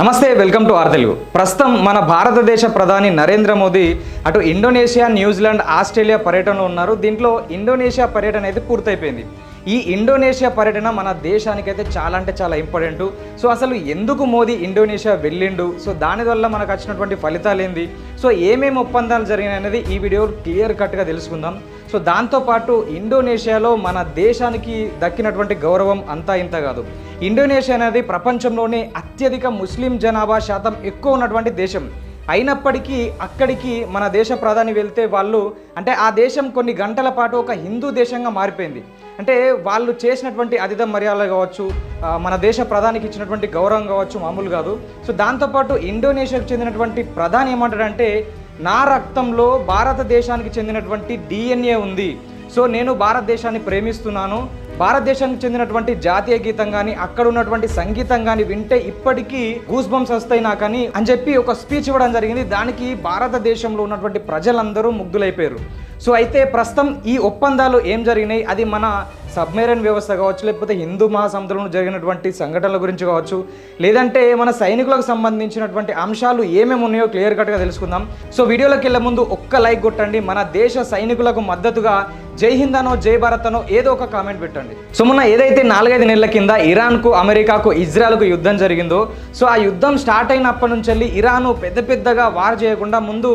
నమస్తే, welcome to are Telugu. ప్రస్తుతం మన భారతదేశ ప్రధాని నరేంద్ర మోదీ అటు ఇండోనేషియా, న్యూజిలాండ్, ఆస్ట్రేలియా పర్యటనలో ఉన్నారు. దీంట్లో ఇండోనేషియా పర్యటన అయితే పూర్తయిపోయింది. ఈ ఇండోనేషియా పర్యటన మన దేశానికైతే చాలా అంటే చాలా ఇంపార్టెంట్. సో అసలు ఎందుకు మోదీ ఇండోనేషియా వెళ్ళిండు, సో దానివల్ల మనకు వచ్చినటువంటి ఫలితాలు ఏంది, సో ఏమేమి ఒప్పందాలు జరిగినాయి అనేది ఈ వీడియో క్లియర్ కట్గా తెలుసుకుందాం. సో దాంతోపాటు ఇండోనేషియాలో మన దేశానికి దక్కినటువంటి గౌరవం అంతా ఇంత కాదు. ఇండోనేషియా అనేది ప్రపంచంలోనే అత్యధిక ముస్లిం జనాభా శాతం ఎక్కువ ఉన్నటువంటి దేశం. అయినప్పటికీ అక్కడికి మన దేశ ప్రధాని వెళ్తే వాళ్ళు అంటే ఆ దేశం కొన్ని గంటల పాటు ఒక హిందూ దేశంగా మారిపోయింది. అంటే వాళ్ళు చేసినటువంటి అతిథ మర్యాదలు కావచ్చు, మన దేశ ప్రధానికి ఇచ్చినటువంటి గౌరవం కావచ్చు మామూలు కాదు. సో దాంతోపాటు ఇండోనేషియాకు చెందినటువంటి ప్రధాని ఏమంటాడంటే, నా రక్తంలో భారతదేశానికి చెందినటువంటి DNA ఉంది. సో నేను భారతదేశాన్ని ప్రేమిస్తున్నాను. భారతదేశానికి చెందినటువంటి జాతీయ గీతం కానీ అక్కడ ఉన్నటువంటి సంగీతం కానీ వింటే ఇప్పటికీ గూస్ బంప్స్ వస్తాయి నాకని అని చెప్పి ఒక స్పీచ్ ఇవ్వడం జరిగింది. దానికి భారతదేశంలో ఉన్నటువంటి ప్రజలందరూ ముగ్ధులైపోయారు. సో అయితే ప్రస్తుతం ఈ ఒప్పందాలు ఏం జరిగినాయి, అది మన సబ్మెరైన్ వ్యవస్థ కావచ్చు, లేకపోతే హిందూ మహాసముద్రంలో జరిగినటువంటి సంఘటనల గురించి కావచ్చు, లేదంటే మన సైనికులకు సంబంధించినటువంటి అంశాలు ఏమేమి ఉన్నాయో క్లియర్ కట్గా తెలుసుకుందాం. సో వీడియోలోకి వెళ్ళే ముందు ఒక్క లైక్ కొట్టండి. మన దేశ సైనికులకు మద్దతుగా జై హింద్ అనో జై భారత్ అనో ఏదో ఒక కామెంట్ పెట్టండి. సో మొన్న ఏదైతే 4-5 నెలల కింద ఇరాన్కు, అమెరికాకు, ఇజ్రాయెల్కు యుద్ధం జరిగిందో, సో ఆ యుద్ధం స్టార్ట్ అయినప్పటి నుంచి వెళ్ళి ఇరాను పెద్దగా వార్ చేయకుండా ముందు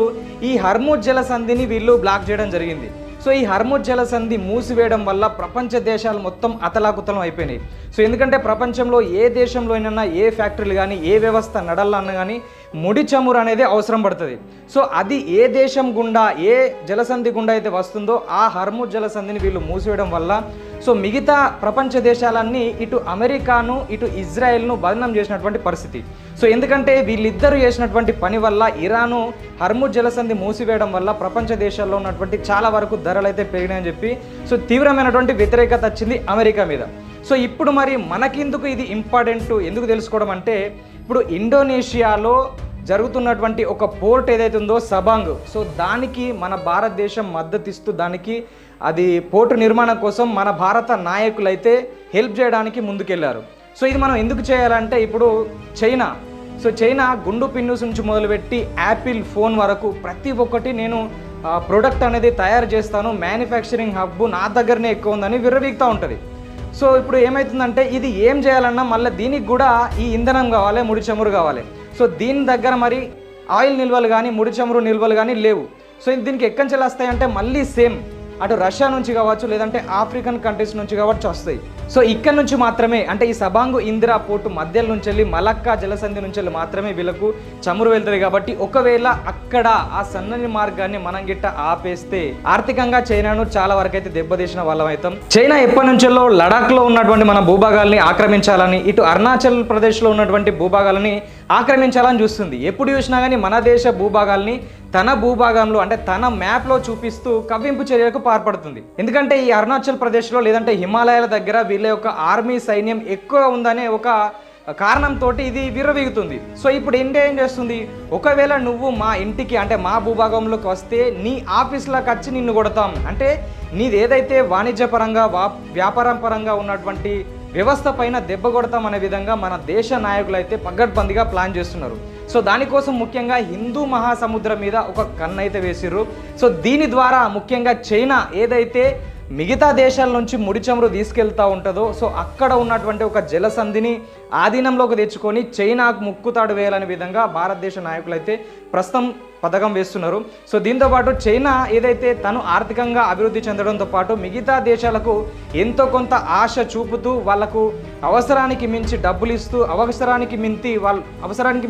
ఈ హర్ముజ్ జలసంధిని వీళ్ళు బ్లాక్ చేయడం జరిగింది. సో ఈ హర్ముజ్ జలసంధి మూసివేయడం వల్ల ప్రపంచ దేశాలు మొత్తం అతలాకుతలం అయిపోయినాయి. సో ఎందుకంటే ప్రపంచంలో ఏ దేశంలో అయినా ఏ ఫ్యాక్టరీలు కానీ ఏ వ్యవస్థ నడలన్నా కానీ ముడి చమురు అనేది అవసరం పడుతుంది. సో అది ఏ దేశం గుండా ఏ జలసంధి గుండా అయితే వస్తుందో ఆ హర్ముజ్ జలసంధిని వీళ్ళు మూసివేయడం వల్ల సో మిగతా ప్రపంచ దేశాలన్నీ ఇటు అమెరికాను ఇటు ఇజ్రాయెల్ను బదనం చేసినటువంటి పరిస్థితి. సో ఎందుకంటే వీళ్ళిద్దరూ చేసినటువంటి పని వల్ల ఇరాను హర్ముజ్ జలసంధి మూసివేయడం వల్ల ప్రపంచ దేశాల్లో ఉన్నటువంటి చాలా వరకు ధరలు అయితే పెరిగినాయని చెప్పి సో తీవ్రమైనటువంటి వ్యతిరేకత వచ్చింది అమెరికా మీద. సో ఇప్పుడు మరి మనకెందుకు ఇది ఇంపార్టెంట్ ఎందుకు తెలుసుకోవడం అంటే, ఇప్పుడు ఇండోనేషియాలో జరుగుతున్నటువంటి ఒక పోర్ట్ ఏదైతే ఉందో సబాంగ్, సో దానికి మన భారతదేశం మద్దతిస్తూ దానికి అది పోర్టు నిర్మాణం కోసం మన భారత నాయకులైతే హెల్ప్ చేయడానికి ముందుకెళ్లారు. సో ఇది మనం ఎందుకు చేయాలంటే, ఇప్పుడు చైనా గుండు పిన్నూస్ నుంచి మొదలుపెట్టి యాపిల్ ఫోన్ వరకు ప్రతి ఒక్కటి నేను ప్రోడక్ట్ అనేది తయారు చేస్తాను, మ్యానుఫ్యాక్చరింగ్ హబ్ నా దగ్గరనే ఎక్కువ ఉందని విర్రవీగుతూ ఉంటుంది. సో ఇప్పుడు ఏమవుతుందంటే, ఇది ఏం చేయాలన్నా మళ్ళీ దీనికి కూడా ఈ ఇంధనం కావాలి, ముడి చమురు కావాలి. సో దీని దగ్గర మరి ఆయిల్ నిల్వలు కానీ ముడి చమురు నిల్వలు కానీ లేవు. సో దీనికి ఎక్కడి నుంచి వస్తాయంటే మళ్ళీ సేమ్ అటు రష్యా నుంచి కావచ్చు, లేదంటే ఆఫ్రికన్ కంట్రీస్ నుంచి కావచ్చు వస్తాయి. సో ఇక్కడ నుంచి మాత్రమే అంటే ఈ సబాంగు ఇందిరా పోర్టు మధ్యలో నుంచి వెళ్ళి మలక్కా జలసంధి నుంచి వెళ్ళి మాత్రమే వీళ్ళకు చమురు వెళ్తుంది. కాబట్టి ఒకవేళ అక్కడ ఆ సన్నని మార్గాన్ని మనం గిట్ట ఆపేస్తే ఆర్థికంగా చైనాను చాలా వరకు అయితే దెబ్బతీసిన వాళ్ళం అవుతాం. చైనా ఎప్పటి నుంచో లడాఖ్లో ఉన్నటువంటి మన భూభాగాల్ని ఆక్రమించాలని, ఇటు అరుణాచల్ ప్రదేశ్లో ఉన్నటువంటి భూభాగాలని ఆక్రమించాలని చూస్తుంది. ఎప్పుడు చూసినా కానీ మన దేశ భూభాగాల్ని తన భూభాగంలో అంటే తన మ్యాప్లో చూపిస్తూ కవ్వింపు చర్యలకు పాల్పడుతుంది. ఎందుకంటే ఈ అరుణాచల్ ప్రదేశ్లో లేదంటే హిమాలయాల దగ్గర వీళ్ళ యొక్క ఆర్మీ సైన్యం ఎక్కువ ఉందనే ఒక కారణంతో ఇది విర్రవీగుతుంది. సో ఇప్పుడు ఇండియా ఏం చేస్తుంది, ఒకవేళ నువ్వు మా ఇంటికి అంటే మా భూభాగంలోకి వస్తే నీ ఆఫీస్లోకి వచ్చి నిన్ను కొడతాం, అంటే నీది ఏదైతే వాణిజ్యపరంగా వ్యాపారం పరంగా ఉన్నటువంటి వ్యవస్థ పైన దెబ్బ కొడతాం అనే విధంగా మన దేశ నాయకులు అయితే పగడ్బందీగా ప్లాన్ చేస్తున్నారు. సో దానికోసం ముఖ్యంగా హిందూ మహాసముద్రం మీద ఒక కన్ను అయితే వేసిర్రు. సో దీని ద్వారా ముఖ్యంగా చైనా ఏదైతే మిగతా దేశాల నుంచి ముడి చమురు తీసుకెళ్తూ ఉంటుందో, సో అక్కడ ఉన్నటువంటి ఒక జలసంధిని ఆధీనంలోకి తెచ్చుకొని చైనాకు ముక్కుతాడు వేయాలనే విధంగా భారతదేశ నాయకులు అయితే ప్రస్తుతం పథకం వేస్తున్నారు. సో దీంతోపాటు చైనా ఏదైతే తను ఆర్థికంగా అభివృద్ధి చెందడంతో పాటు మిగతా దేశాలకు ఎంతో కొంత ఆశ చూపుతూ వాళ్లకు అవసరానికి మించి డబ్బులు ఇస్తూ అవసరానికి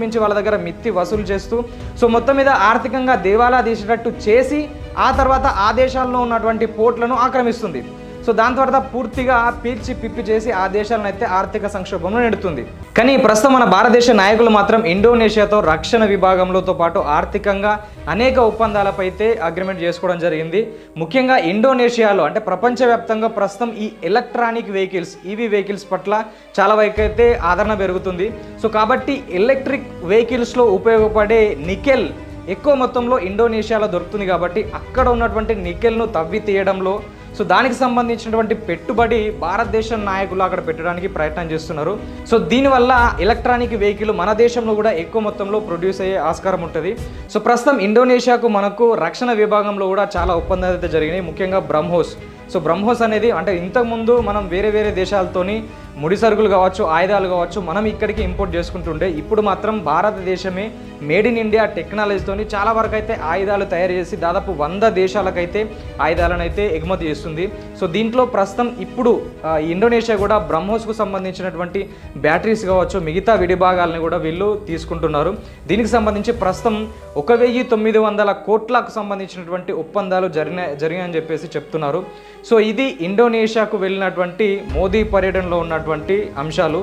మించి వాళ్ళ దగ్గర మిత్తి వసూలు చేస్తూ సో మొత్తం మీద ఆర్థికంగా దేవాలా తీసేటట్టు చేసి ఆ తర్వాత ఆ దేశాల్లో ఉన్నటువంటి పోర్ట్లను ఆక్రమిస్తుంది. సో దాని తర్వాత పూర్తిగా పీల్చి పిప్పి చేసి ఆ దేశాలను అయితే ఆర్థిక సంక్షోభంలో నెడుతుంది. కానీ ప్రస్తుతం మన భారతదేశ నాయకులు మాత్రం ఇండోనేషియాతో రక్షణ విభాగంలోతో పాటు ఆర్థికంగా అనేక ఒప్పందాలపై అయితే అగ్రిమెంట్ చేసుకోవడం జరిగింది. ముఖ్యంగా ఇండోనేషియాలో అంటే ప్రపంచవ్యాప్తంగా ప్రస్తుతం ఈ ఎలక్ట్రానిక్ వెహికల్స్ ఈవీ వెహికల్స్ పట్ల చాలా వరకు అయితే ఆదరణ పెరుగుతుంది. సో కాబట్టి ఎలక్ట్రిక్ వెహికల్స్లో ఉపయోగపడే నికెల్ ఎక్కువ మొత్తంలో ఇండోనేషియాలో దొరుకుతుంది. కాబట్టి అక్కడ ఉన్నటువంటి నికెల్ను తవ్వి తీయడంలో సో దానికి సంబంధించినటువంటి పెట్టుబడి భారతదేశం నాయకులు అక్కడ పెట్టడానికి ప్రయత్నం చేస్తున్నారు. సో దీనివల్ల ఎలక్ట్రానిక్ వెహికల్ మన దేశంలో కూడా ఎక్కువ మొత్తంలో ప్రొడ్యూస్ అయ్యే ఆస్కారం ఉంటుంది. సో ప్రస్తుతం ఇండోనేషియాకు మనకు రక్షణ విభాగంలో కూడా చాలా ఒప్పందాలు అయితే జరిగినాయి, ముఖ్యంగా బ్రహ్మోస్. సో బ్రహ్మోస్ అనేది అంటే ఇంతకుముందు మనం వేరే దేశాలతోని ముడి సరుకులు కావచ్చు, ఆయుధాలు కావచ్చు, మనం ఇక్కడికి ఇంపోర్ట్ చేసుకుంటుండే. ఇప్పుడు మాత్రం భారతదేశమే మేడ్ ఇన్ ఇండియా టెక్నాలజీతోని చాలా వరకు అయితే ఆయుధాలు తయారు చేసి దాదాపు 100 దేశాలకైతే ఆయుధాలను అయితే ఎగుమతి చేస్తుంది. సో దీంట్లో ప్రస్తుతం ఇప్పుడు ఇండోనేషియా కూడా బ్రహ్మోస్కు సంబంధించినటువంటి బ్యాటరీస్ కావచ్చు, మిగతా విడిభాగాలని కూడా వీళ్ళు తీసుకుంటున్నారు. దీనికి సంబంధించి ప్రస్తుతం 1900 కోట్లకు సంబంధించినటువంటి ఒప్పందాలు జరిగాయని చెప్పేసి చెప్తున్నారు. సో ఇది ఇండోనేషియాకు వెళ్ళినటువంటి మోదీ పర్యటనలో ఉన్నటువంటి అంశాలు.